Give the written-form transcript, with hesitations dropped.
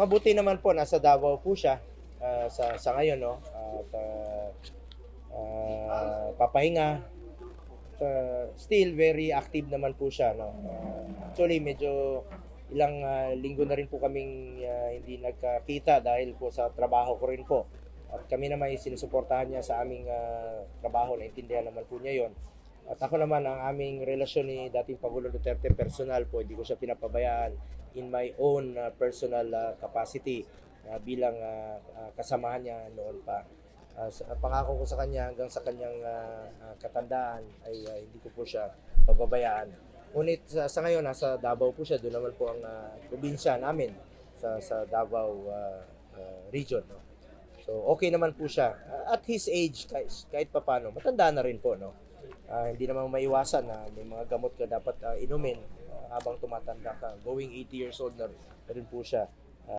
mabuti naman po, nasa Davao po siya sa ngayon, no? At papahinga. Still very active naman po siya, no? Actually medyo ilang linggo na rin po kaming hindi nagkakita dahil po sa trabaho ko rin po. At kami naman ay sinusuportahan niya sa aming trabaho, naintindihan naman po niya yon. At ako naman, ang aming relasyon ni dating Pangulo Duterte personal po, hindi ko siya pinapabayaan in my own personal capacity bilang kasamahan niya noon pa. Pangako ko sa kanya hanggang sa kanyang katandaan ay hindi ko po siya pababayaan. Ngunit sa ngayon, nasa Davao po siya. Doon naman po ang probinsya namin sa Davao region. No? So okay naman po siya. At his age, kahit papano, matanda na rin po. No? Hindi naman maiwasan na may mga gamot ka dapat inumin habang tumatanda ka. Going 80 years old na rin po siya.